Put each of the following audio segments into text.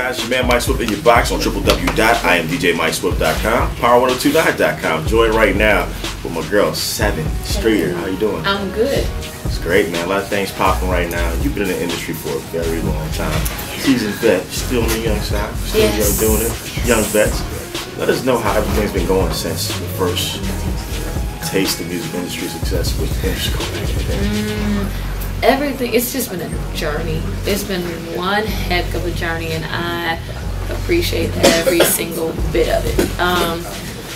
guys? Your man Mike Swift in your box on www.imdjmikeswift.com, power1029.com. Join right now with my girl Sevyn Streeter. How you doing? I'm good. It's great, man. A lot of things popping right now. You've been in the industry for a very long time. Seasoned vet, still on the young side, still young doing it. Young vets. Let us know how everything's been going since the first taste of music industry success with Interscope. Everything, it's just been a journey. It's been one heck of a journey, and I appreciate every single bit of it.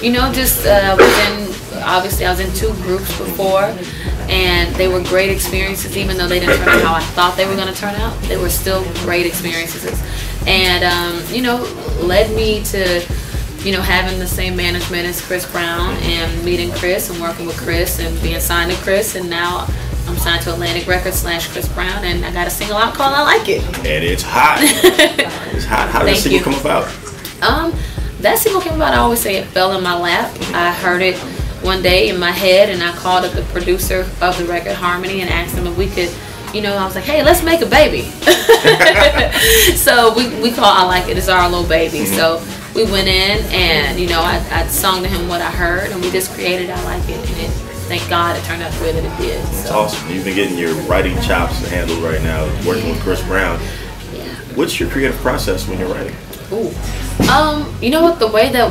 You know, just obviously I was in 2 groups before, and they were great experiences. Even though they didn't turn out how I thought they were going to turn out, they were still great experiences. And you know, led me to, you know, having the same management as Chris Brown, and meeting Chris and working with Chris and being signed to Chris, and now I'm signed to Atlantic Records / Chris Brown, and I got a single out called I Like It. And it's hot. It's hot. How did that single come about? That single came about, I always say it fell in my lap. I heard it one day in my head, and I called up the producer of the record, Harmony, and asked him if we could, you know, I was like, hey, let's make a baby. So we call I Like It. It's our little baby. So we went in, and, you know, I sung to him what I heard, and we just created I Like It. And thank God it turned out the way that it did. That's awesome. You've been getting your writing chops handled right now, working with Chris Brown. Yeah. What's your creative process when you're writing? Ooh. You know what, the way that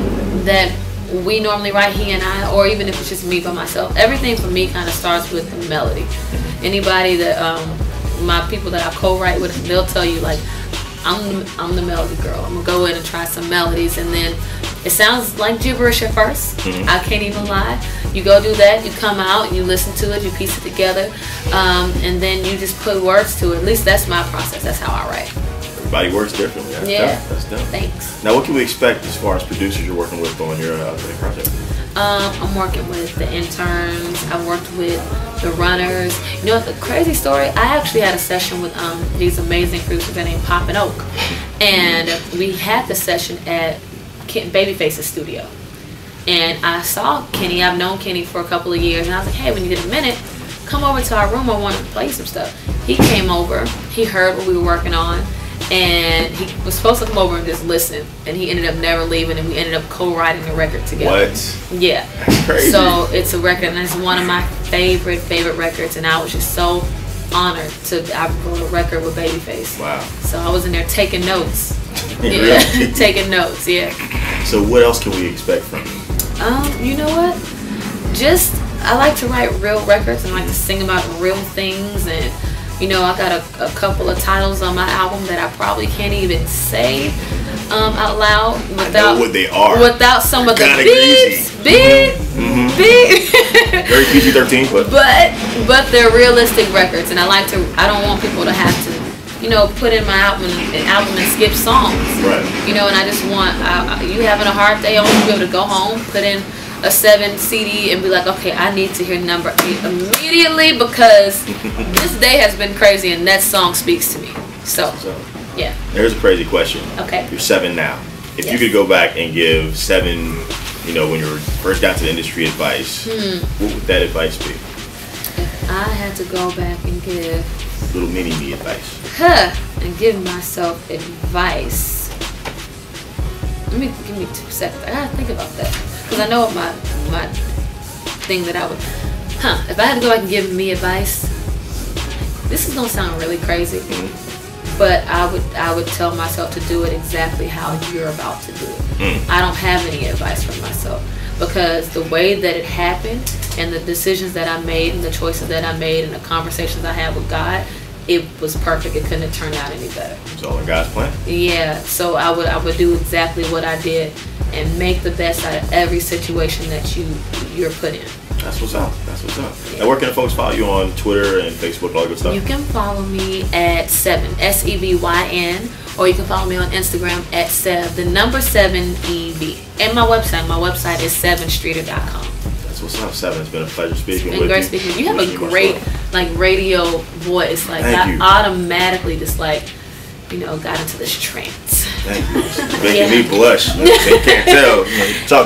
we normally write, he and I, or even if it's just me by myself, everything for me kind of starts with the melody. Anybody that my people that I co-write with, they'll tell you, like, I'm the melody girl. I'm gonna go in and try some melodies, and then it sounds like gibberish at first. I can't even lie. You go do that, you come out, you listen to it, you piece it together, and then you just put words to it. At least that's my process. That's how I write. Everybody works differently. That's dope. Thanks. Now, what can we expect as far as producers you're working with on your project? I'm working with the interns. I've worked with the runners. You know, the crazy story, I actually had a session with these amazing producers named Pop and Oak, and we had the session at Babyface's studio. And I saw Kenny. I've known Kenny for a couple of years, and I was like, hey, when you get a minute, come over to our room. I want to play some stuff. He came over. He heard what we were working on, and he was supposed to come over and just listen, and he ended up never leaving, and we ended up co-writing the record together. What? Yeah. That's crazy. So it's a record, and it's one of my favorite records, and I was just so honored to I wrote a record with Babyface. Wow. So I was in there taking notes. Really? Taking notes, yeah. So what else can we expect from you? You know what? Just, I like to write real records, and I like to sing about real things, and, you know, I got a couple of titles on my album that I probably can't even say out loud without, I know what they are. Without some of the beeps. beep. Very PG-13, but they're realistic records, and I don't want people to have to, you know, put in my album and skip songs. Right. You know, and I just want you having a hard day on, to be able to go home, put in a 7 CD, and be like, okay, I need to hear number 8 immediately, because this day has been crazy, and that song speaks to me. So yeah. Here's a crazy question. Okay. You're 7 now. If you could go back and give 7, you know, when you first got to the industry, advice, what would that advice be? If I had to go back and give little mini-me advice. And give myself advice. Give me 2 seconds. I gotta think about that, because I know what my thing that I would. If I had to go back and give me advice, this is gonna sound really crazy, but I would tell myself to do it exactly how you're about to do it. I don't have any advice for myself, because the way that it happened, and the decisions that I made, and the choices that I made, and the conversations I had with God, it was perfect. It couldn't have turned out any better. It's all in God's plan. Yeah. So I would do exactly what I did, and make the best out of every situation that you're put in. That's what's up. That's what's up. Yeah. Now, where can folks follow you on Twitter and Facebook, all that good stuff? You can follow me at Sevyn, SEVYN, or you can follow me on Instagram at #7EV. And my website is sevynstreeter.com. That's what's up, Sevyn. It's been a pleasure speaking with you. Great speaking. You have a great radio voice. Like, I automatically just, like, you know, got into this trance. Thank you. It's making me blush. You know, they can't tell.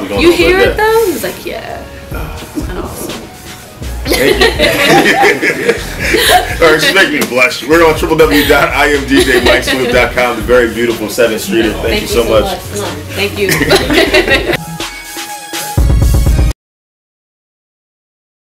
You know, you hear it though? He's like, yeah. Kind of awesome. Thank you. Or expect me to blush. We're on www.imdjmikesmooth.com. The very beautiful Sevyn Streeter. Thank you so much. Thank you.